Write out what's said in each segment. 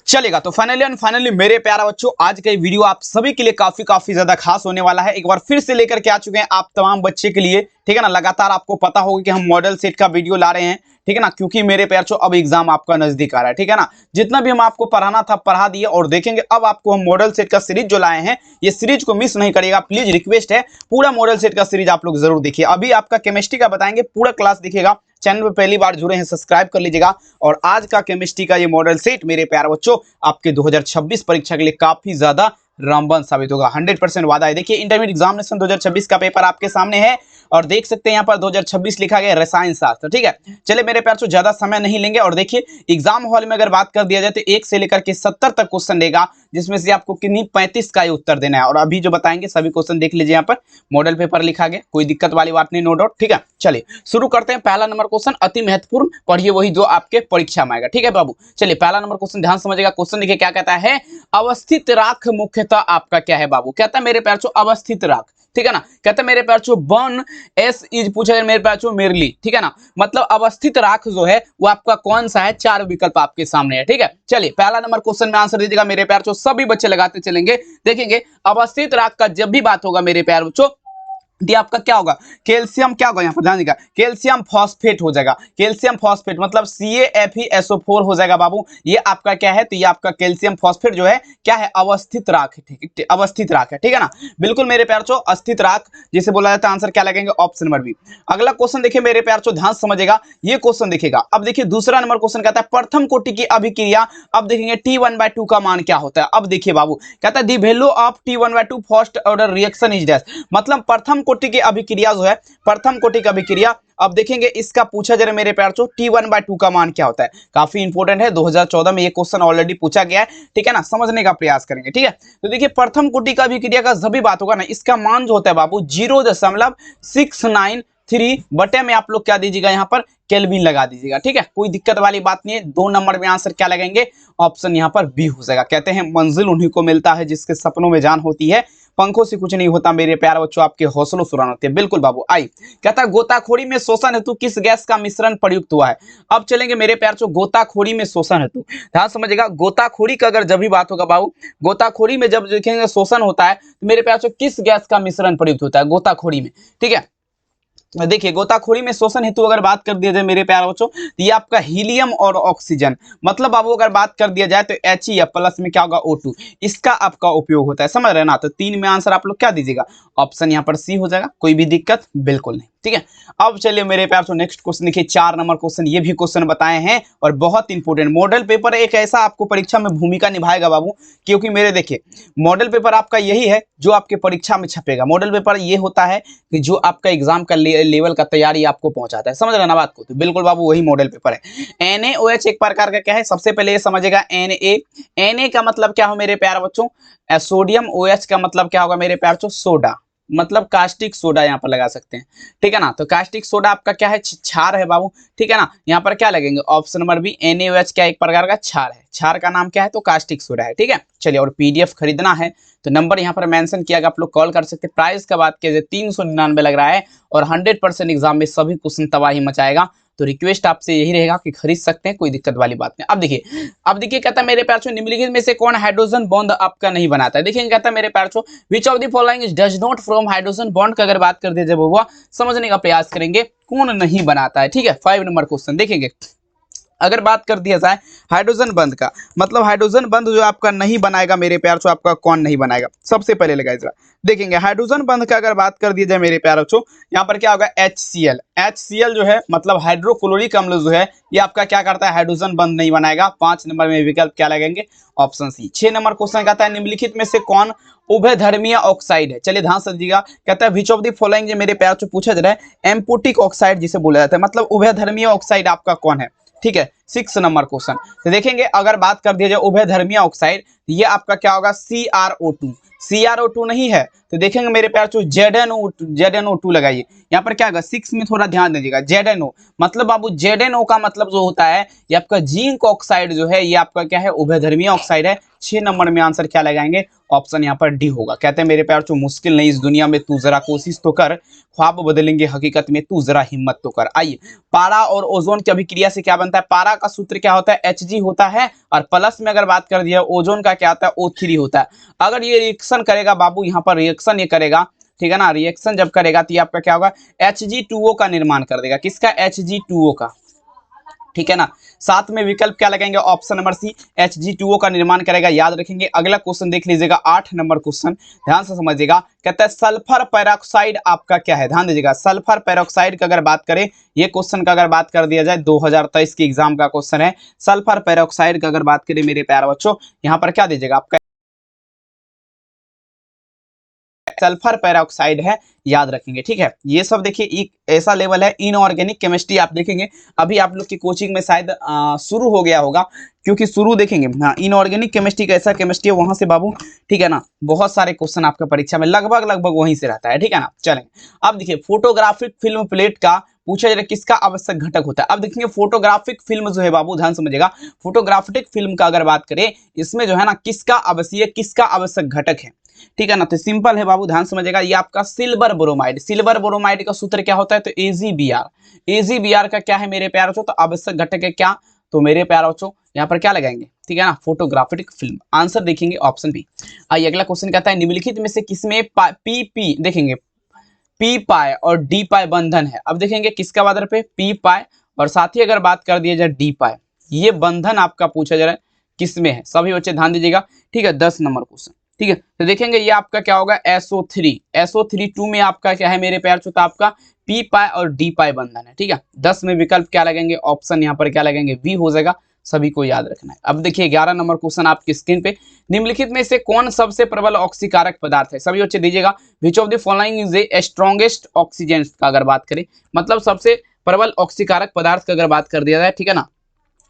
चलेगा। तो finally and finally मेरे प्यारे बच्चों, आज का ये वीडियो आप सभी के लिए काफी ज्यादा खास होने वाला है। एक बार फिर से लेकर के आ चुके हैं आप तमाम बच्चे के लिए, ठीक है ना। लगातार आपको पता होगा कि हम मॉडल सेट का वीडियो ला रहे हैं, ठीक है ना, क्योंकि मेरे प्यारे बच्चों अब एग्जाम आपका नजदीक आ रहा है, ठीक है ना। जितना भी हम आपको पढ़ाना था पढ़ा दिए, और देखेंगे अब आपको हम मॉडल सेट का सीरीज जो लाए हैं, ये सीरीज को मिस नहीं करिएगा प्लीज, रिक्वेस्ट है। पूरा मॉडल सेट का सीरीज आप लोग जरूर देखिए। अभी आपका केमिस्ट्री का बताएंगे, पूरा क्लास देखिएगा। चैनल पर पहली बार जुड़े हैं सब्सक्राइब कर लीजिएगा। और आज का केमिस्ट्री का ये मॉडल सेट मेरे प्यारे बच्चों आपके 2026 परीक्षा के लिए काफी ज्यादा रामबाण साबित होगा, 100% वादा है। देखिए इंटरमीडिएट एग्जामिनेशन 2026 का पेपर आपके सामने है और देख सकते हैं यहाँ पर 2026 लिखा गया रसायन शास्त्र, ठीक है। चलिए मेरे प्यार से ज्यादा समय नहीं लेंगे, और देखिए एग्जाम हॉल में अगर बात कर दिया जाए तो 1 से लेकर के 70 तक क्वेश्चन देगा, जिसमें से आपको किन्हीं 35 का ही उत्तर देना है। और अभी जो बताएंगे सभी क्वेश्चन देख लीजिए, यहाँ पर मॉडल पेपर लिखा गया, कोई दिक्कत वाली बात नहीं, नो डाउट, ठीक है। चलिए शुरू करते हैं। पहला नंबर क्वेश्चन अति महत्वपूर्ण, पढ़िए वही जो आपके परीक्षा में आएगा, ठीक है बाबू। चलिए पहला नंबर क्वेश्चन ध्यान समझिएगा। क्वेश्चन देखिए क्या कहता है, अवस्थित राख मुख्यतः आपका क्या है बाबू। कहता है मेरे प्यार अवस्थित राख, ठीक है ना। कहते हैं मेरे प्यार वन एस इज पूछा जाए मेरे प्यार मेरली, ठीक है ना। मतलब अवस्थित राख जो है वो आपका कौन सा है, 4 विकल्प आपके सामने है, ठीक है। चलिए पहला नंबर क्वेश्चन में आंसर दीजिएगा मेरे प्यार बच्चों, सभी बच्चे लगाते चलेंगे। देखेंगे अवस्थित राख का जब भी बात होगा मेरे प्यार बच्चों, ये आपका क्या होगा, कैल्शियम क्या होगा, यहाँ पर ध्यान दीजिएगा, कैल्शियम फॉस्फेट हो जाएगा। कैल्शियम फॉस्फेट मतलब CaFeSO4 हो जाएगा बाबू। ये आपका क्या है, तो ये आपका कैल्शियम फॉस्फेट जो है क्या है, अवस्थित राख है, ठीक है, अवस्थित राख है, ठीक है ना। बिल्कुल मेरे प्यार चो अस्थित राख जिसे बोला जाता है, आंसर क्या लगेंगे, ऑप्शन नंबर बी। अगला क्वेश्चन देखिए मेरे प्यार चो, ध्यान समझेगा ये क्वेश्चन देखिएगा। अब देखिए दूसरा नंबर क्वेश्चन कहता है प्रथम कोटि की अभिक्रिया, अब देखेंगे T1/2 का मान क्या होता है। अब देखिए बाबू कहता है the value of T1/2 first order reaction is dash, मतलब प्रथम कोटि की अभिक्रिया जो है, प्रथम कोटि की अभिक्रिया। अब देखेंगे इसका पूछा जा रहा है मेरे प्यार चो T1/2 का मान क्या होता है। काफी इंपॉर्टेंट है, 2014 में ये क्वेश्चन ऑलरेडी पूछा गया है, ठीक है ना। समझने का प्रयास करेंगे, ठीक है। तो देखिए प्रथम कोटि का अभिक्रिया का जब भी बात होगा ना, इसका मान जो होता है बाबू 0.693 बटे में आप लोग क्या दीजिएगा, यहाँ पर केल्विन लगा दीजिएगा, ठीक है। कोई दिक्कत वाली बात नहीं है। 2 नंबर में आंसर क्या लगेंगे, ऑप्शन यहाँ पर बी हो जाएगा। कहते हैं मंजिल उन्हीं को मिलता है जिसके सपनों में जान होती है, पंखों से कुछ नहीं होता मेरे प्यारे बच्चों, आपके हौसलों सुरान होते हैं। बिल्कुल बाबू। आई कहता है गोताखोरी में शोषण हेतु किस गैस का मिश्रण प्रयुक्त हुआ है। अब चलेंगे मेरे प्यारे बच्चों गोताखोरी में शोषण हेतु, ध्यान समझिएगा। गोताखोरी का अगर जब भी बात होगा बाबू, गोताखोरी में जब देखेंगे शोषण होता है तो मेरे प्यारे बच्चों किस गैस का मिश्रण प्रयुक्त होता है गोताखोरी में, ठीक है। देखिए गोताखोरी में शोषण हेतु अगर बात कर दिया जाए मेरे प्यारे बच्चों, तो ये आपका हीलियम और ऑक्सीजन, मतलब बाबू अगर बात कर दिया जाए तो HEF प्लस में क्या होगा O2, इसका आपका उपयोग होता है, समझ रहे ना। तो 3 में आंसर आप लोग क्या दीजिएगा, ऑप्शन यहाँ पर सी हो जाएगा। कोई भी दिक्कत बिल्कुल नहीं, ठीक है। अब चलिए मेरे प्यार से नेक्स्ट क्वेश्चन देखिए, 4 नंबर क्वेश्चन। ये भी क्वेश्चन बताए हैं और बहुत इंपॉर्टेंट। मॉडल पेपर एक ऐसा आपको परीक्षा में भूमिका निभाएगा बाबू, क्योंकि मेरे देखिए मॉडल पेपर आपका यही है जो आपके परीक्षा में छपेगा। मॉडल पेपर ये होता है कि जो आपका एग्जाम का लेवल का तैयारी आपको पहुंचाता है, समझ रहे ना बात को। तो बिल्कुल बाबू वही मॉडल पेपर है। NaOH एक प्रकार का क्या है, सबसे पहले ये समझेगा Na का मतलब क्या हो मेरे प्यार बच्चों, सोडियम। OH का मतलब क्या होगा मेरे प्यार बच्चों, सोडा, मतलब कास्टिक सोडा यहाँ पर लगा सकते हैं, ठीक है ना। तो कास्टिक सोडा आपका क्या है, क्षार है बाबू, ठीक है ना। यहाँ पर क्या लगेंगे, ऑप्शन नंबर बी। NaOH क्या एक प्रकार का क्षार है, क्षार का नाम क्या है, तो कास्टिक सोडा है, ठीक है। चलिए और PDF खरीदना है तो नंबर यहाँ पर मेंशन किया गया, आप लोग कॉल कर सकते हैं। प्राइस का बात किया जाए 399 लग रहा है, और 100% एग्जाम में सभी क्वेश्चन तबाही मचाएगा। तो रिक्वेस्ट आपसे यही रहेगा कि खरीद सकते हैं, कोई दिक्कत वाली बात नहीं। अब देखिए कहता है मेरे प्यार छो निम्नलिखित में से कौन हाइड्रोजन बॉन्ड आपका नहीं बनाता है। देखिए कहता है मेरे प्यार छो विच of the following does not form hydrogen bond का अगर बात कर दिया जाए वो समझने का प्रयास करेंगे कौन नहीं बनाता है, ठीक है। 5 नंबर क्वेश्चन देखेंगे। अगर बात कर दिया जाए हाइड्रोजन बंध का, मतलब हाइड्रोजन बंध जो आपका नहीं बनाएगा मेरे प्यार चो, आपका कौन नहीं बनाएगा, सबसे पहले लगाइए जरा। देखेंगे हाइड्रोजन बंध का अगर बात कर दिया जाए मेरे प्यार बच्चों, यहाँ पर क्या होगा, HCl जो है मतलब हाइड्रोक्लोरिक अम्ल जो है, ये आपका क्या करता है, हाइड्रोजन बंध नहीं बनाएगा। 5 नंबर में विकल्प क्या लगेंगे, ऑप्शन सी। 6 नंबर क्वेश्चन कहता है निम्नलिखित में से कौन उभयधर्मीय ऑक्साइड है। चलिए ध्यान से दीजिएगा, कहता है विच ऑफ द फॉलोइंग जो मेरे प्यार से पूछा जा रहा है एम्पोटिक ऑक्साइड जिसे बोला जाता है, मतलब उभयधर्मीय ऑक्साइड आपका कौन है, ठीक है। 6 नंबर क्वेश्चन तो देखेंगे अगर बात कर दिया जाए उभयधर्मीय ऑक्साइड, ये आपका क्या होगा, CrO2 नहीं है तो देखेंगे मेरे प्यार चो ZnO2 लगाइए। यहाँ पर क्या होगा, 6 में थोड़ा ध्यान दीजिएगा, ZnO मतलब बाबू ZnO का मतलब जो होता है ये आपका जिंक ऑक्साइड जो है, ये आपका क्या है, उभयधर्मीय ऑक्साइड है, 6 नंबर में आंसर क्या लगाएंगे, ऑप्शन यहाँ पर डी होगा। कहते हैं मेरे प्यार जो मुश्किल नहीं इस दुनिया में, तू जरा कोशिश तो कर, ख्वाब बदलेंगे हकीकत में, तू जरा हिम्मत तो कर। आइए, पारा और ओजोन की अभिक्रिया से क्या बनता है, पारा का सूत्र क्या होता है, Hg होता है, और प्लस में अगर बात कर दिया ओजोन का क्या होता है, O3 होता है। अगर ये रिएक्शन करेगा बाबू, यहाँ पर रिएक्शन ये करेगा, ठीक है ना, रिएक्शन जब करेगा तो ये आपका क्या होगा, Hg2O का निर्माण कर देगा। किसका, Hg2O का, ठीक है ना। साथ में विकल्प क्या लगाएंगे, ऑप्शन नंबर सी, Hg2O का निर्माण करेगा। याद रखेंगे। अगला क्वेश्चन देख लीजिएगा, 8 नंबर क्वेश्चन, ध्यान से समझिएगा। कहता है सल्फर पेरोक्साइड आपका क्या है, ध्यान दीजिएगा। सल्फर पेरोक्साइड का अगर बात करें, ये क्वेश्चन का अगर बात कर दिया जाए 2023 की एग्जाम का क्वेश्चन है। सल्फर पेरोक्साइड का अगर बात करें मेरे प्यारे बच्चों, यहाँ पर क्या दीजिएगा, आपका सल्फर पेरोक्साइड है, याद रखेंगे, ठीक है। ये सब देखिए एक ऐसा लेवल है, इनऑर्गेनिक केमिस्ट्री आप देखेंगे अभी आप लोग की कोचिंग में शायद शुरू हो गया होगा, क्योंकि शुरू देखेंगे हाँ, इनऑर्गेनिक केमिस्ट्री का ऐसा केमिस्ट्री है, वहां से बाबू, ठीक है ना, बहुत सारे क्वेश्चन आपका परीक्षा में लगभग वहीं से रहता है, ठीक है ना। चलेंगे अब देखिए, फोटोग्राफिक फिल्म प्लेट का पूछा जा रहा है किसका आवश्यक घटक होता है। अब देखेंगे फोटोग्राफिक फिल्म जो है बाबू, ध्यान समझिएगा, फोटोग्राफिक फिल्म का अगर बात करें, इसमें जो है ना किसका आवश्यक घटक है, ठीक है ना। तो सिंपल है बाबू, ध्यान समझिएगा, ये आपका सिल्वर ब्रोमाइड, सिल्वर ब्रोमाइड का सूत्र क्या होता है, तो AgBr का क्या है मेरे प्यारे बच्चों, तो आवश्यक घटक है क्या, तो मेरे प्यारे बच्चों यहाँ पर क्या लगाएंगे, ठीक है ना, फोटोग्राफिक फिल्म। आंसर देखेंगे ऑप्शन बी। आइए अगला क्वेश्चन कहता है निम्नलिखित में से किसमें पी देखेंगे पी पाई और डी पाई बंधन है। अब देखेंगे किसका बात पे, पी पाई, और साथ ही अगर बात कर दिया जाए डी पाई, ये बंधन आपका पूछा जा रहा है किसमें है, सभी बच्चे ध्यान दीजिएगा, ठीक है। 10 नंबर क्वेश्चन, ठीक है। तो देखेंगे ये आपका क्या होगा, SO3 में आपका क्या है मेरे प्यार चौथा, आपका पी पाई और डी पाई बंधन है, ठीक है। 10 में विकल्प क्या लगेंगे, ऑप्शन यहाँ पर क्या लगेंगे, बी हो जाएगा, सभी को याद रखना है। अब देखिए 11 नंबर क्वेश्चन आपकी स्क्रीन पे, निम्नलिखित में से कौन सबसे प्रबल ऑक्सीकारक पदार्थ है, सभी बच्चे दीजिएगा। विच of the following is a strongest oxygen का अगर बात करें, मतलब सबसे प्रबल ऑक्सीकारक पदार्थ का अगर बात कर दिया जाए, ठीक है ना,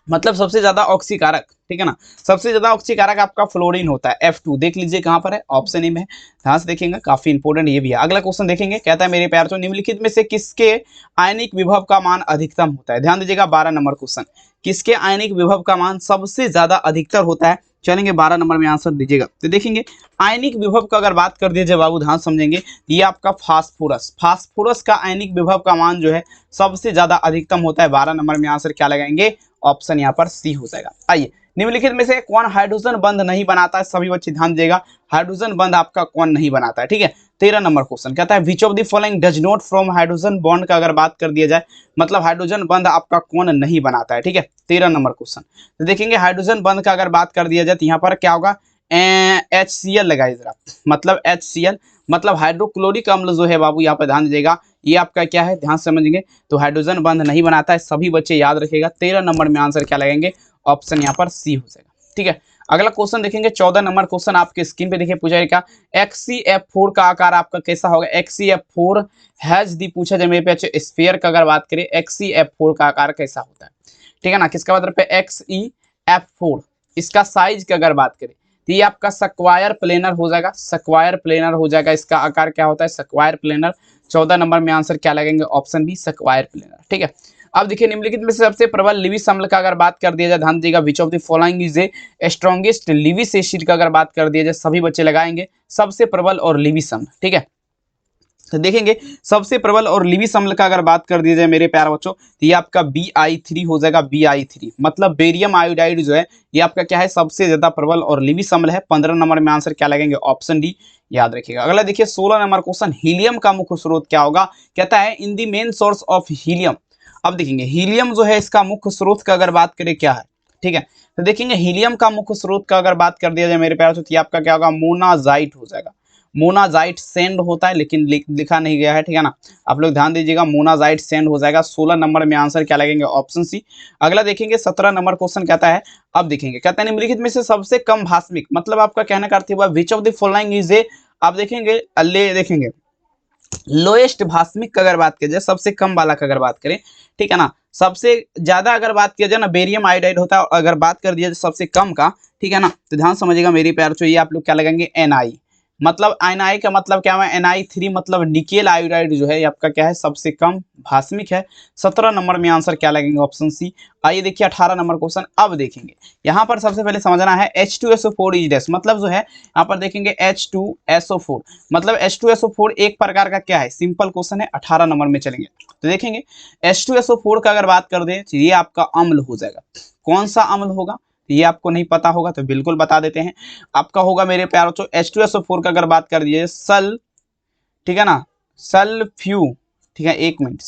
मतलब सबसे ज्यादा ऑक्सीकारक, ठीक है ना, सबसे ज्यादा ऑक्सीकारक आपका फ्लोरीन होता है, F2 देख लीजिए कहां पर है, ऑप्शन ए में है, ध्यान से देखेंगे, काफी इंपोर्टेंट ये भी है। अगला क्वेश्चन देखेंगे, कहता है मेरे प्यार तो निम्नलिखित में से किसके आयनिक विभव का मान अधिकतम होता है, ध्यान दीजिएगा। 12 नंबर क्वेश्चन, किसके आयनिक विभव का मान सबसे ज्यादा अधिकतर होता है, चलेंगे 12 नंबर में आंसर दीजिएगा। तो देखेंगे आयनिक विभव का अगर बात कर दिया बाबू, ध्यान समझेंगे, ये आपका फास्फोरस का आयनिक विभव का मान जो है सबसे ज्यादा अधिकतम होता है। 12 नंबर में आंसर क्या लगाएंगे, ऑप्शन यहाँ पर सी हो जाएगा। आइए निम्नलिखित में से कौन हाइड्रोजन बंध नहीं बनाता है, सभी बच्चे ध्यान देगा, हाइड्रोजन बंध आपका कौन नहीं बनाता है, ठीक है। 13 नंबर क्वेश्चन कहता है विच of the following does not from hydrogen bond का अगर बात कर दिया जाए, मतलब हाइड्रोजन बंध आपका कौन नहीं बनाता है, ठीक है। 13 नंबर क्वेश्चन तो देखेंगे हाइड्रोजन बंध का अगर बात कर दिया जाए तो यहाँ पर क्या होगा, HCl लगाइए जरा, मतलब HCl मतलब हाइड्रोक्लोरिक अम्ल जो है बाबू, यहाँ पर ध्यान दीजिएगा, ये आपका क्या है, ध्यान समझेंगे, तो हाइड्रोजन बंध नहीं बनाता है, सभी बच्चे याद रखिएगा। 13 नंबर में आंसर क्या लगेंगे, ऑप्शन यहाँ पर सी हो जाएगा, ठीक है। अगला क्वेश्चन देखेंगे 14 नंबर क्वेश्चन आपके स्क्रीन पे देखिए, पूछा जाएगा XCF4 का आकार आपका कैसा होगा, XCF4 हैज दी, पूछा जाए मेरे पे स्फीयर का अगर बात करें, XCF4 का आकार कैसा होता है, ठीक है ना, किसका मतलब पे XEF4, इसका साइज की अगर बात करें तो ये आपका स्क्वायर प्लेनर हो जाएगा, स्क्वायर प्लेनर हो जाएगा, इसका आकार क्या होता है, स्क्वायर प्लेनर। 14 नंबर में आंसर क्या लगेंगे, ऑप्शन बी स्क्वायर प्लेनर, ठीक है। अब देखिए निम्नलिखित में से सबसे प्रबल लिविस अम्ल का अगर बात कर दिया जाए, ध्यान दीजिएगा, विच of the following is a strongest Lewis acid का अगर बात कर दिया जाए, सभी बच्चे लगाएंगे सबसे प्रबल और लिविस अम्ल, ठीक है। तो देखेंगे सबसे प्रबल और लिविस अम्ल का अगर बात कर दिया जाए मेरे प्यारे बच्चों, तो ये आपका BI3 हो जाएगा, BI3 मतलब बेरियम आयोडाइड जो है, ये आपका क्या है, सबसे ज्यादा प्रबल और लिविस अम्ल है। 15 नंबर में आंसर क्या लगेंगे, ऑप्शन डी, याद रखिएगा। अगला देखिए 16 नंबर क्वेश्चन, हीलियम का मुख्य स्रोत क्या होगा, कहता है इन दी मेन सोर्स ऑफ हीलियम। अब देखेंगे हीलियम जो है इसका मुख्य स्रोत का अगर बात करें क्या है, ठीक है। तो देखेंगे हीलियम का मुख्य स्रोत का अगर बात कर दिया जाए मेरे प्यारे, तो आपका क्या होगा, मोनाजाइट हो जाएगा। मोनाजाइट सैंड होता है, लेकिन लिखा नहीं गया है, ठीक है ना, आप लोग ध्यान दीजिएगा, मोनाजाइट सैंड हो जाएगा। 16 नंबर में आंसर क्या लगेंगे, ऑप्शन सी। अगला देखेंगे 17 नंबर क्वेश्चन कहता है, अब देखेंगे कहता है निम्नलिखित में से सबसे कम भास्मिक, मतलब आपका कहने का अर्थ हुआ विच of the following is a, आप देखेंगे देखेंगे लोएस्ट भास्मिक का अगर बात की जाए, सबसे कम वाला का अगर बात करें, ठीक है ना, सबसे ज्यादा अगर बात किया जाए ना बेरियम आयोडाइड होता है, अगर बात कर दिया जाए सबसे कम का, ठीक है ना, तो ध्यान समझिएगा मेरी प्यार, ये आप लोग क्या लगाएंगे, Ni, मतलब Na का मतलब क्या है, Na3 मतलब निकेल आयोडाइड जो है ये आपका क्या है, सबसे कम भास्मिक है। 17 नंबर में आंसर क्या लगेंगे, ऑप्शन सी। आइए देखिए 18 नंबर क्वेश्चन अब देखेंगे। यहाँ पर सबसे पहले समझना है H2SO4 इज डैश, मतलब जो है यहाँ पर देखेंगे H2SO4 मतलब H2SO4 एक प्रकार का क्या है, सिंपल क्वेश्चन है। 18 नंबर में चलेंगे तो देखेंगे H2SO4 का अगर बात कर दें तो ये आपका अम्ल हो जाएगा। कौन सा अम्ल होगा, ये आपको नहीं पता होगा तो बिल्कुल बता देते हैं। आपका होगा मेरे प्यारों बच्चों H2SO4 का अगर बात कर दिए सल, ठीक है ना, सल्फ्यू, ठीक है, एक मिनट,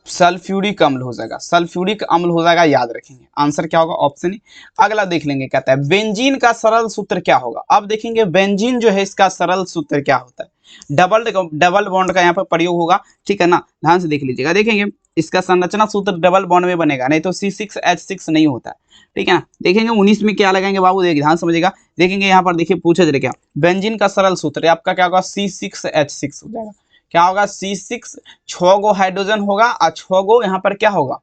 सल्फ्यूरिक अम्ल हो जाएगा, सल्फ्यूरिक अम्ल हो जाएगा, याद रखेंगे। आंसर क्या होगा, ऑप्शन ई। अगला देख लेंगे, कहता है बेंजीन का सरल सूत्र क्या होगा। अब देखेंगे बेंजीन जो है इसका सरल सूत्र क्या होता है। डबल बॉन्ड का यहाँ पर प्रयोग होगा, ठीक है ना, ध्यान से देख लीजिएगा। देखेंगे इसका संरचना सूत्र डबल बॉन्ड में बनेगा, नहीं तो C6H6 नहीं होता है, ठीक है ना। देखेंगे 19 में क्या लगाएंगे बाबू, देखिए ध्यान समझिएगा। देखेंगे यहाँ पर देखिए पूछा जाए क्या, बेंजीन का सरल सूत्र आपका क्या होगा, C6H6 हो जाएगा। क्या होगा, C6, 6 गो हाइड्रोजन होगा और 6 गो यहाँ पर क्या होगा,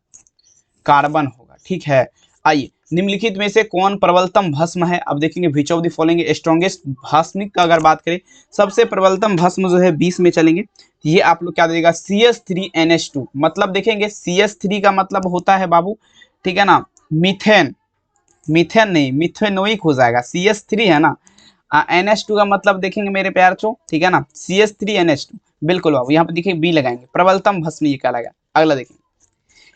कार्बन होगा, ठीक है। आइए निम्नलिखित में से कौन प्रबलतम भस्म है। अब देखेंगे which of the following strongest भास्मिक का अगर बात करें, सबसे प्रबलतम भस्म जो है 20 में चलेंगे, ये आप लोग क्या देगा, CH3NH2 मतलब देखेंगे CH3 का मतलब होता है बाबू, ठीक है ना, मीथेन, मीथेन नहीं मिथेनोइक हो जाएगा, CH3 है ना। NH2 का मतलब देखेंगे मेरे प्यार चो, ठीक है ना, CH3NH2 बिल्कुल बाबू, यहाँ पे देखिए बी लगाएंगे, प्रबलतम भस्म ये क्या लगा। अगला देखिए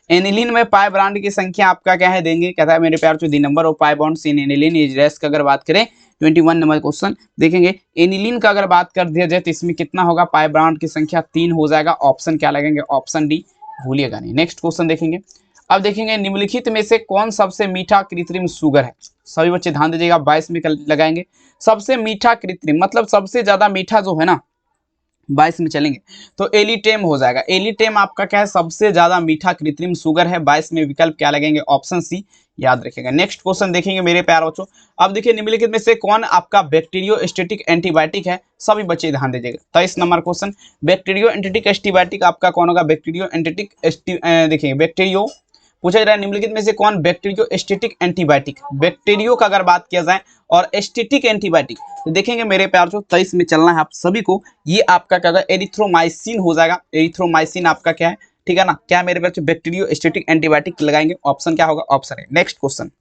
एनिलीन में पाई बॉन्ड की संख्या आपका क्या है देंगे, कहता है मेरे प्यार चो the number of pi bonds in aniline is less का अगर बात करें 21 नंबर क्वेश्चन। देखेंगे एनिलीन का अगर बात कर दिया जाए तो इसमें कितना होगा, पाई बॉन्ड की संख्या 3 हो जाएगा। ऑप्शन क्या लगेंगे, ऑप्शन डी, भूलिएगा नहीं। नेक्स्ट क्वेश्चन देखेंगे। अब देखेंगे निम्नलिखित में से कौन सबसे मीठा कृत्रिम शुगर है। सभी बच्चे ध्यान दीजिएगा, 22 में लगाएंगे। सबसे मीठा कृत्रिम मतलब सबसे ज्यादा मीठा जो है ना, 22 में चलेंगे तो एलिटेम हो जाएगा। एलिटेम आपका क्या है, सबसे ज्यादा मीठा कृत्रिम शुगर है। 22 में विकल्प क्या लगेंगे, ऑप्शन सी, याद रखेगा। नेक्स्ट क्वेश्चन देखेंगे मेरे प्यारे बच्चों। अब देखिए निम्नलिखित में से कौन आपका बैक्टीरियोस्टेटिक एंटीबायोटिक है, सभी बच्चे ध्यान दीजिएगा। 23 नंबर क्वेश्चन, बैक्टीरियो एंटीटिक एंटीबायोटिक आपका कौन होगा, बैक्टीरियो एंटीटिक, देखिए बैक्टीरियो पूछा जा रहा है निम्नलिखित में से कौन बैक्टीरियोस्टेटिक एंटीबायोटिक, बैक्टीरियो का अगर बात किया जाए और एस्टेटिक एंटीबायोटिक तो देखेंगे मेरे प्यार जो 23 में चलना है आप सभी को, ये आपका क्या होगा, एरिथ्रोमाइसिन हो जाएगा। एरिथ्रोमाइसिन आपका क्या है, ठीक है ना, क्या मेरे प्यार बैक्टीरियोस्टेटिक एंटीबायोटिक लगाएंगे, ऑप्शन क्या होगा, ऑप्शन है। नेक्स्ट क्वेश्चन,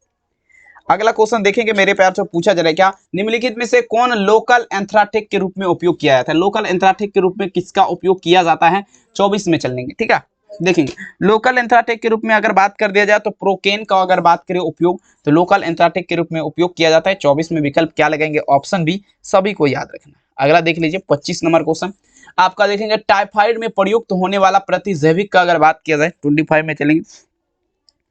अगला क्वेश्चन देखेंगे मेरे प्यार से पूछा जा रहा है क्या, निम्नलिखित में से कौन लोकल एंथ्राटिक के रूप में उपयोग किया जाता है। लोकल एंथ्राटिक के रूप में किसका उपयोग किया जाता है, 24 में चलेंगे, ठीक है। देखेंगे लोकल एंथ्राटिक के रूप में अगर बात कर दिया जाए तो प्रोकेन का अगर बात करें उपयोग तो लोकल एंथ्राटिक के रूप में उपयोग किया जाता है। 24 में विकल्प क्या लगेंगे, ऑप्शन बी, सभी को याद रखना। अगला देख लीजिए 25 नंबर क्वेश्चन आपका देखेंगे टाइफाइड में प्रयुक्त होने वाला प्रतिजैविक का अगर बात किया जाए 25 में चलेंगे,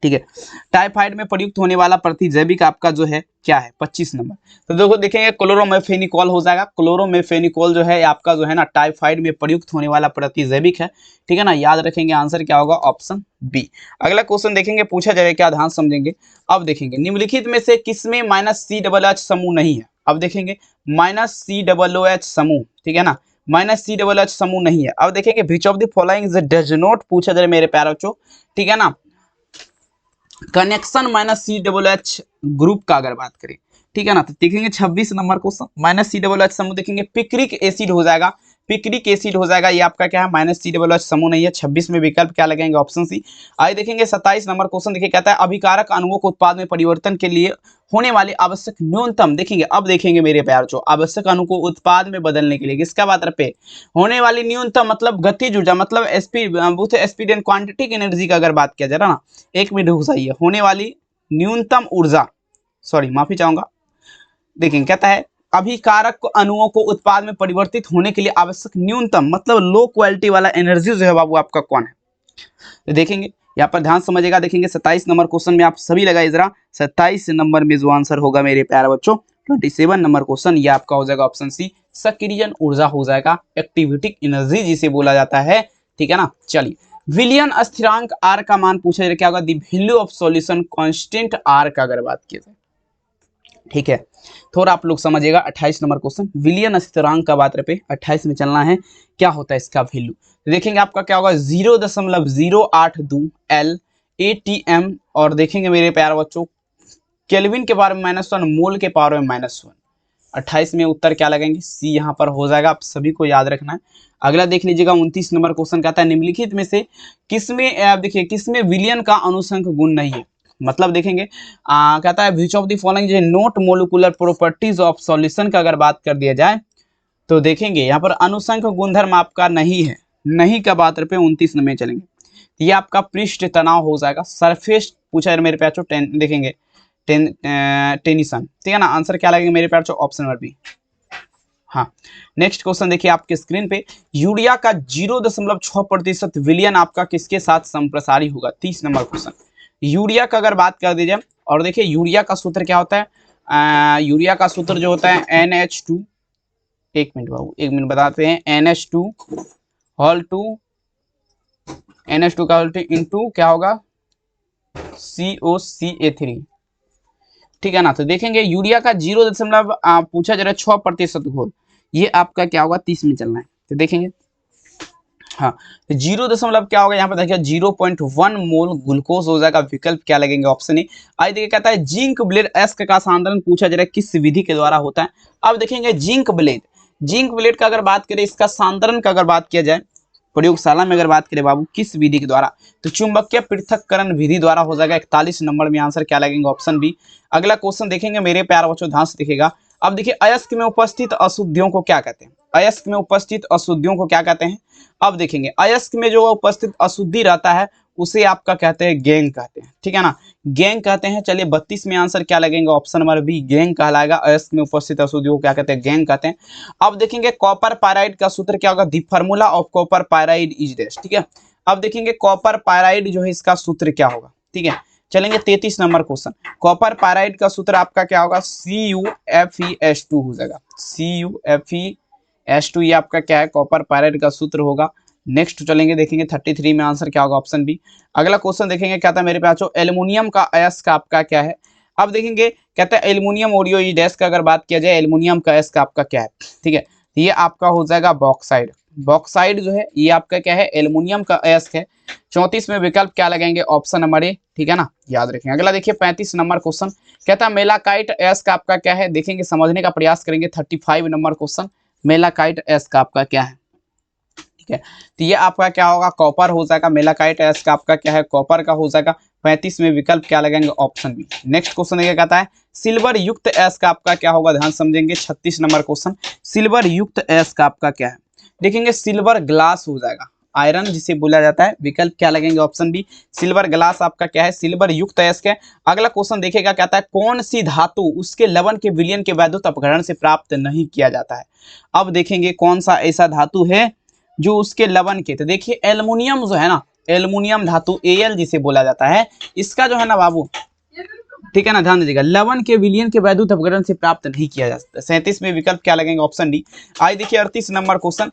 ठीक है। टाइफाइड में प्रयुक्त होने वाला प्रतिजैविक आपका जो है क्या है, 25 नंबर। तो देखो देखेंगे क्लोरोमेफेनिकोल हो जाएगा। क्लोरोमेफेनिकोल जो है आपका जो है ना टाइफाइड में प्रयुक्त होने वाला प्रतिजैविक है, ठीक है ना, याद रखेंगे। आंसर क्या होगा, ऑप्शन बी। अगला क्वेश्चन देखेंगे पूछा जाएगा क्या, ध्यान समझेंगे। अब देखेंगे निम्नलिखित में से किसमें -COOH समूह नहीं है। अब देखेंगे -COOH समूह, ठीक है ना, -COOH समूह नहीं है। अब देखेंगे which of the following does not पूछा जाए मेरे प्यारे बच्चों, ठीक है ना, कनेक्शन -COOH ग्रुप का अगर बात करें, ठीक है ना, तो देखेंगे 26 नंबर क्वेश्चन -COOH समूह देखेंगे पिक्रिक एसिड हो जाएगा, पिक्रिक एसिड हो जाएगा। ये आपका क्या है, -COOH समूह नहीं है। 26 में विकल्प क्या लगेंगे, ऑप्शन सी। आइए देखेंगे 27 नंबर क्वेश्चन देखिए, कहता है अभिकारक अणुओं को उत्पाद में परिवर्तन के लिए होने वाली आवश्यक न्यूनतम, देखेंगे अब देखेंगे मेरे प्यार जो आवश्यक अणु को उत्पाद में बदलने के लिए किसका बात पे होने वाली न्यूनतम मतलब गतिज ऊर्जा मतलब स्पीड एंड क्वांटिटिक एनर्जी का अगर बात किया जाए ना, एक मिनट हो सही है, होने वाली न्यूनतम ऊर्जा, सॉरी माफी चाहूंगा। देखेंगे कहता है अभिकारक अणुओं को उत्पाद में परिवर्तित होने के लिए आवश्यक न्यूनतम मतलब लो क्वालिटी वाला एनर्जी जो है बाबू आपका कौन है, तो देखेंगे यहाँ पर ध्यान समझिएगा। देखेंगे 27 नंबर क्वेश्चन में आप सभी लगाइए जरा, 27 नंबर में जो आंसर होगा मेरे प्यारे बच्चों 27 नंबर क्वेश्चन ये आपका हो जाएगा ऑप्शन सी, सक्रियन ऊर्जा हो जाएगा, एक्टिविटिक एनर्जी जिसे बोला जाता है, ठीक है ना। चलिए विलियन स्थिरांक आर का मान पूछा जाए क्या होगा, the value of solution constant R का अगर बात की जाए, ठीक है। थोड़ा आप लोग समझिएगा 28 नंबर क्वेश्चन विलियन स्थिरांक का बात पे 28 में चलना है, क्या होता है इसका वैल्यू, तो देखेंगे आपका क्या होगा 0.082 L ATM और देखेंगे मेरे प्यारे बच्चों केल्विन के पावर में -1, मोल के पावर में -1। 28 में उत्तर क्या लगेंगे, सी यहाँ पर हो जाएगा। आप सभी को याद रखना है। अगला देख लीजिएगा 29 नंबर क्वेश्चन कहता है निम्नलिखित में से किसमें देखिए किसमें विलियन का अनुसंक गुण नहीं है। मतलब देखेंगे कहता है विच ऑफ द फॉलोइंग जो note molecular properties of solution का अगर बात कर दिया जाए तो देखेंगे यहाँ पर अनुसंक गुणधर्म आपका नहीं है। नहीं का बात पे 29 में चलेंगे। ये आपका पृष्ठ तनाव हो जाएगा। सरफेस पूछा है मेरे पैचो देखेंगे टेंशन, ठीक है ना। आंसर क्या लगेगा मेरे पैचो, ऑप्शन नंबर बी। हाँ, नेक्स्ट क्वेश्चन देखिए आपके स्क्रीन पे, यूरिया का 0.6% विलियन आपका किसके साथ संप्रसारी होगा। 30 नंबर क्वेश्चन यूरिया का अगर बात कर दी जाए, और देखिए यूरिया का सूत्र क्या होता है, यूरिया का सूत्र जो होता है NH2, एक मिनट बाबू, एक मिनट बताते हैं, NH2 होल 2 NH2 का होल 2 इंटू क्या होगा COCA3, ठीक है ना। तो देखेंगे यूरिया का 0 दशमलव पूछा जा रहा है 6% घोल, ये आपका क्या होगा 30 में चलना है। तो देखेंगे हाँ, 0 दशमलव क्या होगा यहाँ पर देखिए 0.1 मोल ग्लूकोज हो जाएगा। विकल्प क्या लगेंगे, ऑप्शन ए। आज देखिए कहता है जिंक ब्लेड एस्क का सांद्रण पूछा जा रहा है किस विधि के द्वारा होता है। अब देखेंगे जिंक ब्लेड का अगर बात करें, इसका सांद्रण का अगर बात किया जाए प्रयोगशाला में अगर बात करें बाबू किस विधि के द्वारा, तो चुंबकीय पृथक्करण विधि द्वारा हो जाएगा। 41 नंबर में आंसर क्या लगेंगे, ऑप्शन बी। अगला क्वेश्चन देखेंगे मेरे प्यारे बच्चों, ध्यान से देखिएगा। अब देखिए अयस्क में उपस्थित अशुद्धियों को क्या कहते हैं। अयस्क में उपस्थित अशुद्धियों को क्या कहते हैं। अब देखेंगे अयस्क में जो उपस्थित अशुद्धि रहता है उसे आपका कहते हैं गैंग कहते हैं, ठीक है ना, गैंग कहते हैं। चलिए 32 में आंसर क्या लगेगा, ऑप्शन नंबर बी, गैंग कहलाएगा। अयस्क में उपस्थित अशुद्धियों को क्या कहते हैं, गैंग कहते हैं। अब देखेंगे कॉपर पायराइड का सूत्र क्या होगा, the formula of copper pyrite is this, ठीक है। अब देखेंगे कॉपर पायराइड जो है इसका सूत्र क्या होगा, ठीक है। चलेंगे 33 नंबर क्वेश्चन, कॉपर पायराइड का सूत्र आपका क्या होगा, CuFeS2 हो जाएगा। CuFeS2 ये आपका क्या है, कॉपर पायराइड का सूत्र होगा। नेक्स्ट चलेंगे देखेंगे 33 में आंसर क्या होगा, ऑप्शन बी। अगला क्वेश्चन देखेंगे क्या था मेरे पास, एल्युमिनियम का अयस्क आपका क्या है। अब देखेंगे कहता है एल्युमिनियम ओरियोइडेस का अगर बात किया जाए, एल्युमिनियम का अयस्क आपका क्या है, ठीक है। ये आपका हो जाएगा बॉक्साइड। बॉक्साइड जो है ये आपका क्या है, एल्युमिनियम का अयस्क है। 34 में विकल्प क्या लगाएंगे, ऑप्शन नंबर ए, ठीक है ना, याद रखेंगे। अगला देखिए 35 नंबर क्वेश्चन कहता है मेलाकाइट अयस्क आपका क्या है। देखेंगे समझने का प्रयास करेंगे। 35 नंबर क्वेश्चन, मेलाकाइट अयस्क आपका क्या है, ठीक है। तो ये आपका क्या होगा, कॉपर हो जाएगा। मेलाकाइट अयस्क आपका क्या है, कॉपर का हो जाएगा। 35 में विकल्प क्या लगेंगे, ऑप्शन बी। नेक्स्ट क्वेश्चन ये कहता है सिल्वर युक्त अयस्क आपका क्या होगा, ध्यान समझेंगे। 36 नंबर क्वेश्चन, सिल्वर युक्त अयस्क आपका क्या है। देखेंगे सिल्वर ग्लास हो जाएगा, आयरन जिसे बोला जाता है। विकल्प क्या लगेंगे, ऑप्शन बी, सिल्वर ग्लास आपका क्या है, सिल्वर युक्त अयस्क है। अगला क्वेश्चन देखेगा कहता है कौन सी धातु उसके लवण के विलयन के वैद्युत अपघटन से प्राप्त नहीं किया जाता है। अब देखेंगे कौन सा ऐसा धातु है जो उसके लवण के, तो देखिए एल्युमिनियम जो है ना, एल्युमिनियम धातु Al जिसे बोला जाता है, इसका जो है ना बाबू, ठीक है ना, ध्यान दीजिएगा, लवण के विलयन के वैद्युत अपघटन से प्राप्त नहीं किया जा सकता। 37 में विकल्प क्या लगेंगे, ऑप्शन डी। आज देखिए 38 नंबर क्वेश्चन,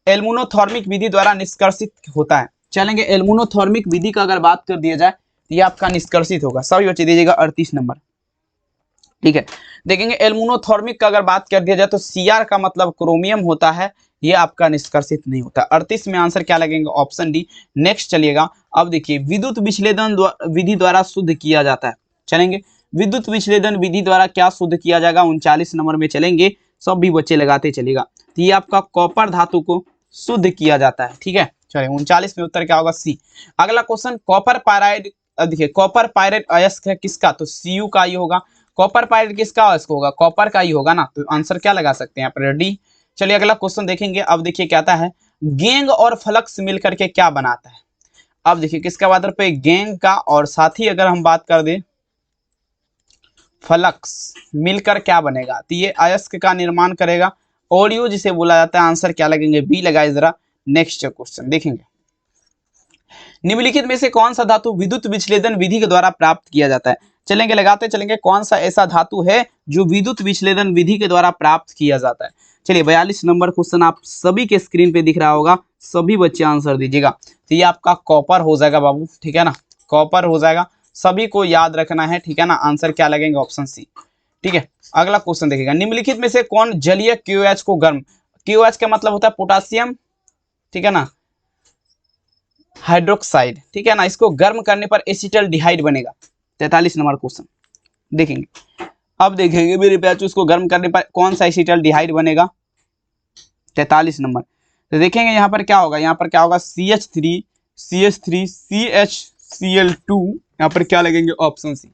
एल्मुनोथर्मिक विधि द्वारा निष्कर्षित होता है। चलेंगे एल्मुनोथर्मिक विधि का अगर बात कर दिया जाए तो ये आपका निष्कर्षित होगा। सभी बच्चे दीजिएगा 38 नंबर, ठीक है। देखेंगे एल्मुनोथर्मिक का अगर बात कर दिया जाए तो Cr का मतलब क्रोमियम होता है, ये आपका निष्कर्षित नहीं होता। 38 में आंसर क्या लगेंगे, ऑप्शन डी। नेक्स्ट चलिएगा, अब देखिए विद्युत विश्लेषण विधि द्वारा शुद्ध किया जाता है। चलेंगे विद्युत विश्लेषण विधि द्वारा क्या शुद्ध किया जाएगा, 39 नंबर में चलेंगे। सब भी बच्चे लगाते चलेगा। तो ये आपका कॉपर धातु को शुद्ध किया जाता है, ठीक है। चलिए 39 में उत्तर क्या होगा, सी। अगला क्वेश्चन कॉपर पायराइड, देखिए कॉपर पायराइड अयस्क है किसका, तो Cu का ही होगा। कॉपर पायराइड किसका अयस्क होगा, कॉपर का ही होगा ना, तो आंसर क्या लगा सकते हैं यहाँ पर, डी। चलिए अगला क्वेश्चन देखेंगे। अब देखिए कहता है गैंग और फ्लक्स मिलकर के क्या बनाता है। अब देखिए किसका बात पे, गैंग का, और साथ ही अगर हम बात कर दें फ्लक्स मिलकर क्या बनेगा, तो ये अयस्क का निर्माण करेगा। ओरियो जिसे बोला जाता है, आंसर क्या लगेंगे, बी लगाए जरा। नेक्स्ट क्वेश्चन देखेंगे निम्नलिखित में से कौन सा धातु विद्युत विश्लेषण विधि के द्वारा प्राप्त किया जाता है। चलेंगे लगाते चलेंगे, कौन सा ऐसा धातु है जो विद्युत विश्लेषण विधि के द्वारा प्राप्त किया जाता है। चलिए 42 नंबर क्वेश्चन आप सभी के स्क्रीन पे दिख रहा होगा, सभी बच्चे आंसर दीजिएगा। तो ये आपका कॉपर हो जाएगा बाबू, ठीक है ना, कॉपर हो जाएगा। सभी को याद रखना है, ठीक है ना। आंसर क्या लगेंगे, ऑप्शन सी, ठीक है। अगला क्वेश्चन देखिएगा निम्नलिखित में से कौन जलीय QH को गर्म, QH का मतलब होता है पोटासियम, ठीक है ना, हाइड्रोक्साइड, ठीक है ना, इसको गर्म करने पर एसिटल्डिहाइड बनेगा। 43 नंबर क्वेश्चन, देखेंगे। अब देखेंगे मेरे प्यार, इसको गर्म करने पर कौन सा एसिटाल्डिहाइड बनेगा, 43 नंबर। तो देखेंगे यहाँ पर क्या होगा, यहाँ पर क्या होगा, CH3 CH3CHCl2, यहाँ पर क्या लगेंगे, ऑप्शन सी।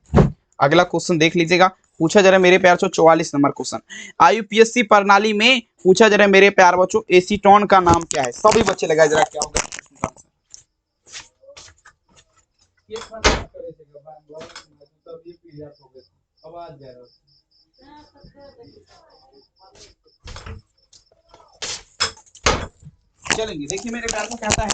अगला क्वेश्चन देख लीजिएगा, पूछा जा रहा है मेरे प्यार बच्चों 44 नंबर क्वेश्चन। IUPAC प्रणाली में पूछा जा रहा है मेरे प्यार बच्चों एसीटोन का नाम क्या है। सभी बच्चे लगाए जरा क्या होगा चलेंगे। देखिए मेरे प्यार को कहता है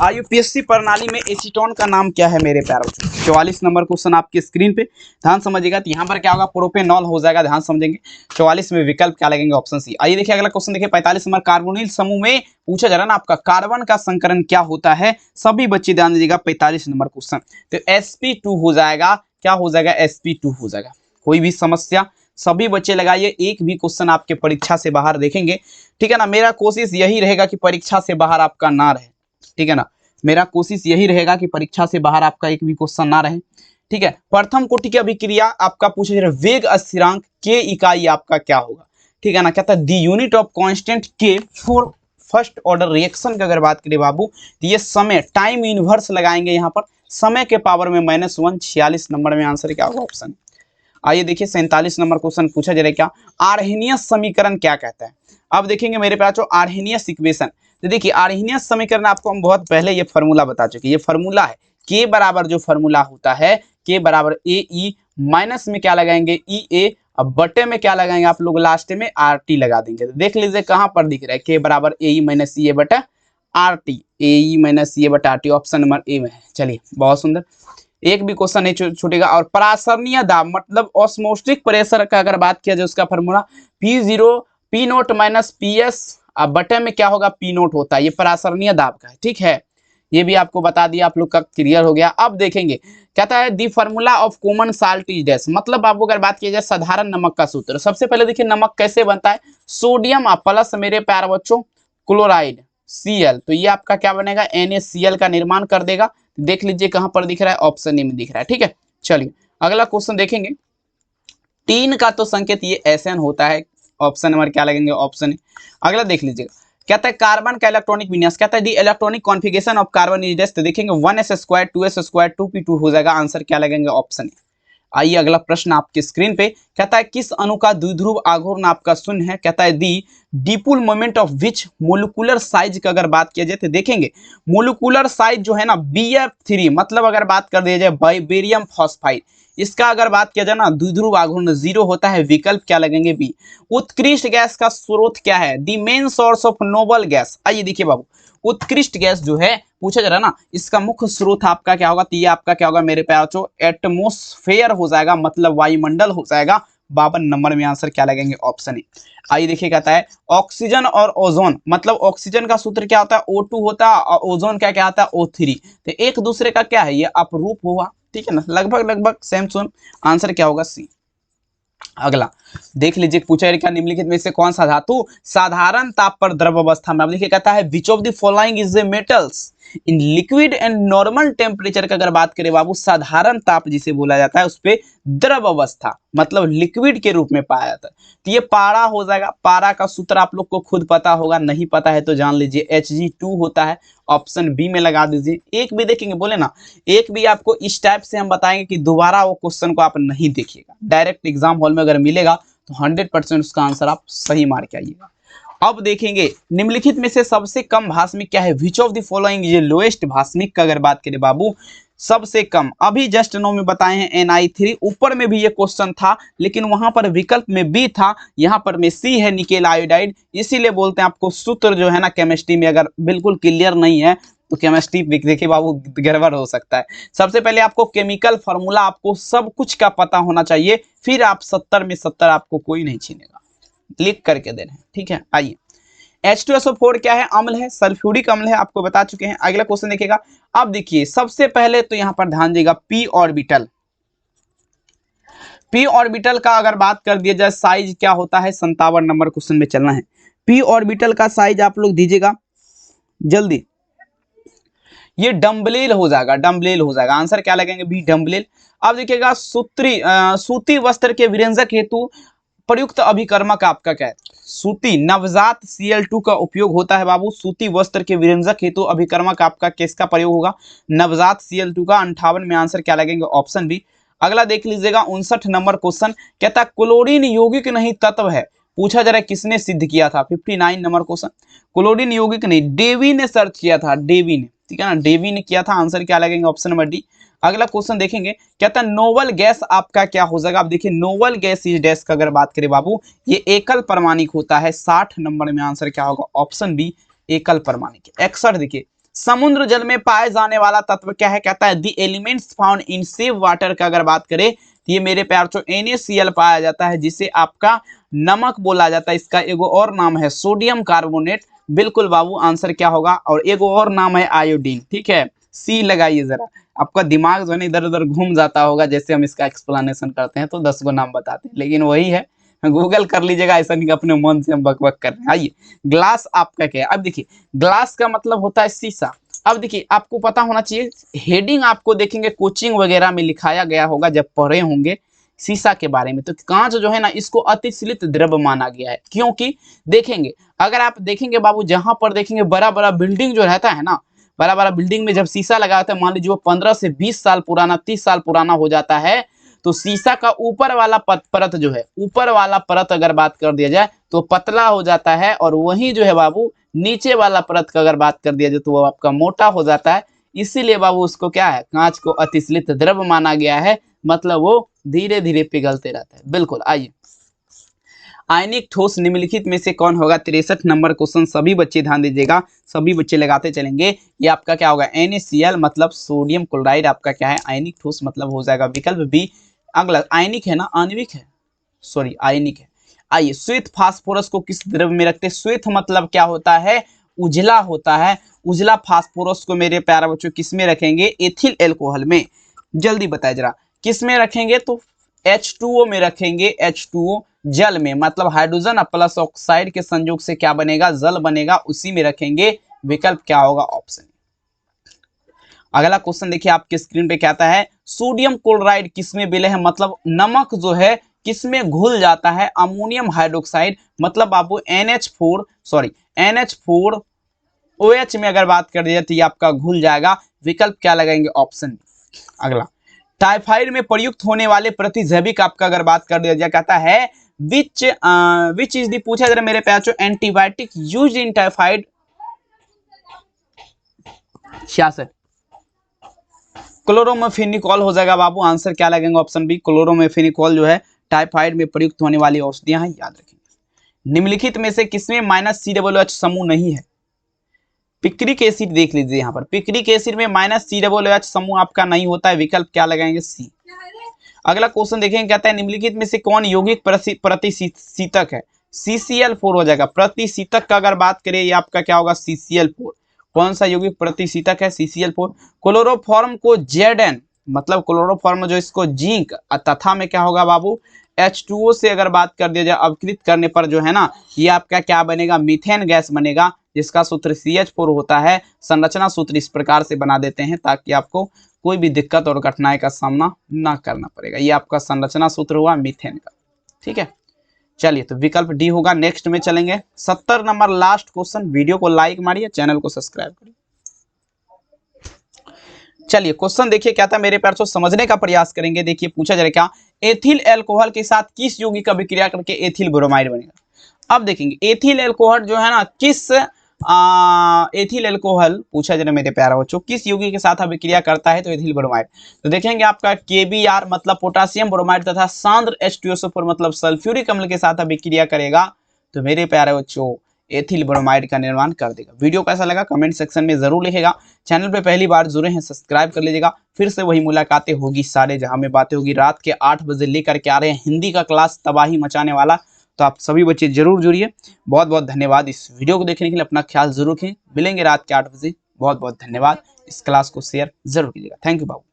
IUPAC प्रणाली में एसीटोन का नाम क्या है मेरे प्यार बच्चों। 44 नंबर क्वेश्चन आपकी स्क्रीन पे ध्यान समझिएगा। तो यहाँ पर क्या होगा, प्रोपेनॉल हो जाएगा, ध्यान समझेंगे। 44 में विकल्प क्या लगेंगे, ऑप्शन सी। आइए देखिए अगला क्वेश्चन देखिए 45 नंबर, कार्बोनिल समूह में पूछा जा रहा है ना आपका कार्बन का संकरण क्या होता है। सभी बच्चे ध्यान दीजिएगा 45 नंबर क्वेश्चन। तो sp2 हो जाएगा, क्या हो जाएगा, sp2 हो जाएगा। कोई भी समस्या सभी बच्चे लगाइए, एक भी क्वेश्चन आपके परीक्षा से बाहर देखेंगे, ठीक है ना। मेरा कोशिश यही रहेगा कि परीक्षा से बाहर आपका ना रहे, ठीक है ना। मेरा कोशिश यही रहेगा कि परीक्षा से बाहर आपका एक भी क्वेश्चन ना रहे, ठीक है। प्रथम कोटि की अभिक्रिया आपका पूछा जा रहा है, वेग स्थिरांक के इकाई आपका क्या होगा, ठीक है ना। कहता है द यूनिट ऑफ कांस्टेंट के फॉर फर्स्ट ऑर्डर रिएक्शन की अगर बात करें बाबू, तो ये समय टाइम इनवर्स लगाएंगे यहाँ पर, समय के पावर में -1। 46 नंबर में आंसर क्या होगा, ऑप्शन। आइए देखिए 47 नंबर क्वेश्चन पूछा जा रहा है क्या, आर्हेनियस समीकरण क्या कहता है। अब देखेंगे मेरे पास जो आर्हेनियस इक्वेशन, तो देखिए आर्हेनियस समीकरण आपको हम बहुत पहले ये फार्मूला बता चुके, ये फार्मूला है के बराबर जो फार्मूला होता है के बराबर AE, माइनस में क्या लगाएंगे EA, अब बटे में क्या लगाएंगे आप लोग, लास्ट में RT लगा देंगे। तो देख लीजिए कहां पर दिख रहा है, के बराबर AE माइनस EA बटा RT, AE माइनस EA बटा RT, ऑप्शन नंबर ए में है। चलिए बहुत सुंदर, एक भी क्वेश्चन नहीं छूटेगा। और परासरणीय दाब मतलब ऑस्मोस्टिक प्रेशर का अगर बात किया जाए, उसका formula P0 P0 minus PS, अब बटे में क्या होगा, P0 होता है, ये परासरणीय दाब का है, ठीक है। ये भी आपको बता दिया, आप लोग का क्लियर हो गया। अब देखेंगे कहता है the formula of common salt is dash, मतलब आपको अगर बात की जाए साधारण नमक का सूत्र। सबसे पहले देखिए नमक कैसे बनता है, सोडियम प्लस मेरे प्यार बच्चों क्लोराइड Cl, तो ये आपका क्या बनेगा, NaCl का निर्माण कर देगा। देख लीजिए कहां पर दिख रहा है, ऑप्शन ए में दिख रहा है, ठीक है। चलिए अगला क्वेश्चन देखेंगे, टीन का तो संकेत ये SN होता है, ऑप्शन नंबर क्या लगेंगे, ऑप्शन ए। अगला देख लीजिएगा कहता है कार्बन का इलेक्ट्रॉनिक विन्यास, कहता है the electronic configuration of carbon is dash, तो देखेंगे 1s² 2s² 2p2 हो जाएगा, आंसर क्या लगेंगे, ऑप्शन ए। आइए अगला प्रश्न आपकी स्क्रीन पे, कहता है किस अणु का द्विध्रुव आघूर्ण आपका शून्य है। कहता है the dipole moment of which molecular size का अगर बात किया जाए तो देखेंगे मोलिकुलर साइज जो है ना BF3, मतलब अगर बात कर दिया जाए बेरियम फॉस्फाइड, इसका अगर बात किया जाए ना द्विध्रुव आघूर्ण 0 होता है, विकल्प क्या लगेंगे, बी। उत्कृष्ट गैस का स्रोत क्या है, the main source of noble gas. आइए देखिए बाबू, उत्कृष्ट गैस जो है पूछा जा रहा है ना, इसका मुख्य स्रोत आपका क्या होगा, तो ये आपका क्या होगा मेरे प्यारों, एटमोस्फेयर हो जाएगा, मतलब वायुमंडल हो जाएगा। 52 नंबर में आंसर क्या लगेंगे, ऑप्शन ए। आइए देखिए कहता है ऑक्सीजन और ओजोन, मतलब ऑक्सीजन का सूत्र क्या होता है, O2 होता है, और ओजोन का क्या होता है, O3। तो एक दूसरे का क्या है, ये अपरूप हुआ, ठीक है ना, लगभग सेम सेम, आंसर क्या होगा, सी। अगला देख लीजिए पूछा है क्या, निम्नलिखित में से कौन सा धातु साधारण ताप पर द्रव अवस्था में, अब देखिए कहता है विच of the following is the metals in liquid and normal temperature का अगर बात करें बाबू, साधारण ताप जिसे बोला जाता है उस पे द्रव अवस्था मतलब लिक्विड के रूप में पाया जाता है, तो ये पारा हो जाएगा। पारा का सूत्र आप लोग को खुद पता होगा, नहीं पता है तो जान लीजिए Hg2 होता है, ऑप्शन बी में लगा दीजिए। एक भी देखेंगे बोले ना, एक भी आपको इस टाइप से हम बताएंगे कि दोबारा वो क्वेश्चन को आप नहीं देखिएगा, डायरेक्ट एग्जाम हॉल में अगर मिलेगा तो 100% उसका आंसर आप सही मार के आइएगा। अब देखेंगे निम्नलिखित में से सबसे कम भास्मिक क्या है, विच ऑफ द फॉलोइंग ये लोएस्ट भास्मिक का अगर बात करें बाबू, सबसे कम अभी जस्ट 9 में बताए हैं Ni3, ऊपर में भी ये क्वेश्चन था लेकिन वहां पर विकल्प में बी था, यहाँ पर में सी है निकेल आयोडाइड। इसीलिए बोलते हैं आपको सूत्र जो है ना केमिस्ट्री में अगर बिल्कुल क्लियर नहीं है तो केमिस्ट्री देखिए बाबू गड़बड़ हो सकता है। सबसे पहले आपको केमिकल फार्मूला आपको सब कुछ का पता होना चाहिए, फिर आप 70 में 70 आपको कोई नहीं छीनेगा, लिख करके दे रहे हैं, ठीक है। आइए H2SO4 क्या है, अम्ल है, सल्फ्यूरिक अम्ल है, आपको बता चुके हैं। अगला क्वेश्चन देखिएगा, अब देखिए सबसे पहले तो यहां पर ध्यान देगा p ऑर्बिटल, p ऑर्बिटल का अगर बात कर दिया जाए साइज क्या होता है, 57 नंबर क्वेश्चन में चलना है। p ऑर्बिटल का साइज आप लोग दीजिएगा जल्दी, ये डम्बलेल हो जाएगा, डम्बलेल हो जाएगा। आंसर क्या लगेंगे बी डम्बलेल। अब देखिएगा सूती वस्त्र के विरंजक हेतु प्रयुक्त अभिकर्मक आपका क्या है? सूती नवजात Cl2 का उपयोग होता है बाबू। सूती वस्त्र के विरंजक हेतु अभिकर्मक आपका किसका प्रयोग होगा? नवजात Cl2 का। 58 में आंसर क्या लगेंगे? Option B. अगला देख लीजिएगा 59 नंबर क्वेश्चन, कहता है क्लोरीन यौगिक नहीं तत्व है, पूछा जरा किसने सिद्ध किया था? 59 नंबर क्वेश्चन, क्लोरीन यौगिक नहीं, डेवी ने सर्च किया था, डेवी ने, ठीक है ना, डेवी ने किया था। आंसर क्या लगेंगे? Option number D. अगला क्वेश्चन देखेंगे, कहता है नोबल गैस आपका क्या हो जाएगा? आप देखिए नोबल गैस इज डैश का अगर बात करें बाबू, ये एकल परमाणिक होता है। 60 नंबर में आंसर क्या होगा? ऑप्शन बी एकल परमाणिक। 61 देखिए, समुद्र जल में पाए जाने वाला तत्व क्या है? कहता है the elements found in save water का अगर बात करें तो ये मेरे प्यार चो NaCl पाया जाता है, जिसे आपका नमक बोला जाता है। इसका एगो और नाम है सोडियम कार्बोनेट। बिल्कुल बाबू, आंसर क्या होगा? और एगो और नाम है आयोडीन, ठीक है। सी लगाइए जरा, आपका दिमाग जो है इधर उधर घूम जाता होगा जैसे हम इसका एक्सप्लेनेशन करते हैं तो 10 गो नाम बताते हैं, लेकिन वही है, गूगल कर लीजिएगा, ऐसा नहीं अपने मन से हम बक बक कर रहे हैं। आइए, ग्लास आपका क्या है? अब देखिए ग्लास का मतलब होता है शीशा। अब देखिए आपको पता होना चाहिए, हेडिंग आपको देखेंगे कोचिंग वगैरह में लिखाया गया होगा जब पढ़े होंगे शीशा के बारे में, तो कांच जो है ना इसको अतिशीलित द्रव्य माना गया है। क्योंकि देखेंगे, अगर आप देखेंगे बाबू, जहां पर देखेंगे बड़ा बड़ा बिल्डिंग जो रहता है ना, बड़ा बड़ा बिल्डिंग में जब शीशा लगा होता है, मान लीजिए वो 15 से 20 साल पुराना, 30 साल पुराना हो जाता है, तो शीशा का ऊपर वाला परत जो है, ऊपर वाला परत अगर बात कर दिया जाए तो पतला हो जाता है, और वहीं जो है बाबू नीचे वाला परत का अगर बात कर दिया जाए तो वो आपका मोटा हो जाता है। इसीलिए बाबू उसको क्या है, कांच को अतिशीलित द्रव्य माना गया है, मतलब वो धीरे धीरे पिघलते रहता है। बिल्कुल। आइए, आयनिक ठोस निम्नलिखित में से कौन होगा? 63 नंबर क्वेश्चन, सभी बच्चे ध्यान दीजिएगा, सभी बच्चे लगाते चलेंगे। ये आपका क्या होगा? NaCl मतलब सोडियम क्लोराइड आपका क्या है? आयनिक ठोस मतलब हो जाएगा विकल्प बी। अगला आयनिक है ना, आणविक है, सॉरी आयनिक है। आइए, श्वेत फास्फोरस को किस द्रव्य में रखते हैं? श्वेत मतलब क्या होता है? उजला होता है। उजला फास्फोरस को मेरे प्यारे बच्चों किस में रखेंगे? एथिल एल्कोहल में। जल्दी बताए जरा, किस में रखेंगे? तो H2O में रखेंगे। H2O जल में, मतलब हाइड्रोजन प्लस ऑक्साइड के संयोग से क्या बनेगा? जल बनेगा, उसी में रखेंगे। विकल्प क्या होगा? ऑप्शन। अगला क्वेश्चन देखिए आपके स्क्रीन पे, कहता है सोडियम क्लोराइड किसमें विलय है? मतलब नमक जो है किसमें घुल जाता है? अमोनियम हाइड्रोक्साइड, मतलब आपको NH4OH में अगर बात कर दिया तो ये आपका घुल जाएगा। विकल्प क्या लगाएंगे? ऑप्शन। अगला, टाइफाइड में प्रयुक्त होने वाले प्रतिजैविक आपका अगर बात कर दिया जाए, कहता है विच इज दी, पूछा जरा मेरे प्यार एंटीबायोटिक यूज्ड इन टाइफाइड। 66 क्लोरोमेफेनिकॉल हो जाएगा बाबू। आंसर क्या लगेगा? Option B. क्लोरोमेफेनिकॉल जो है टाइफाइड में प्रयुक्त होने वाली औषधियां हैं, याद रखेंगे। निम्नलिखित में से किसमें -COOH समूह नहीं है? पिक्रिक एसिड देख लीजिए यहाँ पर, पिक्रिक एसिड में -COOH समूह आपका नहीं होता है। विकल्प क्या लगाएंगे? सी। अगला क्वेश्चन देखेंगे, कहता है निम्नलिखित में से कौन यौगिक प्रतिशीतक है? CCl4 हो जाएगा। प्रतिशीतक का अगर बात करें, ये आपका क्या होगा? CCl4। कौन सा यौगिक प्रतिशीतक है? CCl4। क्लोरोफॉर्म को Zn, मतलब क्लोरोफॉर्म जो इसको जिंक तथा में क्या होगा बाबू? H2O से अगर बात कर दिया जाए, अवकृत करने पर जो है ना, ये आपका क्या बनेगा? मीथेन गैस बनेगा, जिसका सूत्र CH4 होता है। संरचना सूत्र इस प्रकार से बना देते हैं ताकि आपको कोई भी दिक्कत और कठिनाई का सामना ना करना पड़ेगा। ये आपका संरचना सूत्र हुआ मीथेन का, ठीक है। चलिए, तो विकल्प डी होगा। नेक्स्ट में चलेंगे 70 नंबर लास्ट क्वेश्चन। वीडियो को लाइक मारिए, चैनल को सब्सक्राइब करिए। चलिए, क्वेश्चन देखिए क्या था मेरे प्यार से, समझने का प्रयास करेंगे। देखिए पूछा जाए क्या, एथिल अल्कोहल के साथ किस यौगिक का अभिक्रिया करके एथिल ब्रोमाइड बनेगा? अब देखेंगे एथिल अल्कोहल जो है ना, किस एथिल अल्कोहल पूछा जाए मेरे प्यारा बच्चों, किस यौगिक के साथ अभिक्रिया करता है? तो एथिल ब्रोमाइड। तो देखेंगे आपका KBr मतलब पोटासियम ब्रोमाइड तथा सांद्र H2SO4 मतलब सल्फ्यूरिक अम्ल के साथ अभिक्रिया करेगा, तो मेरे प्यारे बच्चों एथिल ब्रोमाइड का निर्माण कर देगा। वीडियो कैसा लगा कमेंट सेक्शन में जरूर लिखेगा। चैनल पे पहली बार जुड़े हैं सब्सक्राइब कर लीजिएगा। फिर से वही मुलाकातें होगी सारे जहां में बातें होगी, रात के 8 बजे लेकर के आ रहे हैं हिंदी का क्लास तबाही मचाने वाला। तो आप सभी बच्चे जरूर जुड़िए। बहुत बहुत धन्यवाद इस वीडियो को देखने के लिए। अपना ख्याल जरूर रखें। मिलेंगे रात के 8 बजे। बहुत बहुत धन्यवाद। इस क्लास को शेयर जरूर कीजिएगा। Thank you Babu.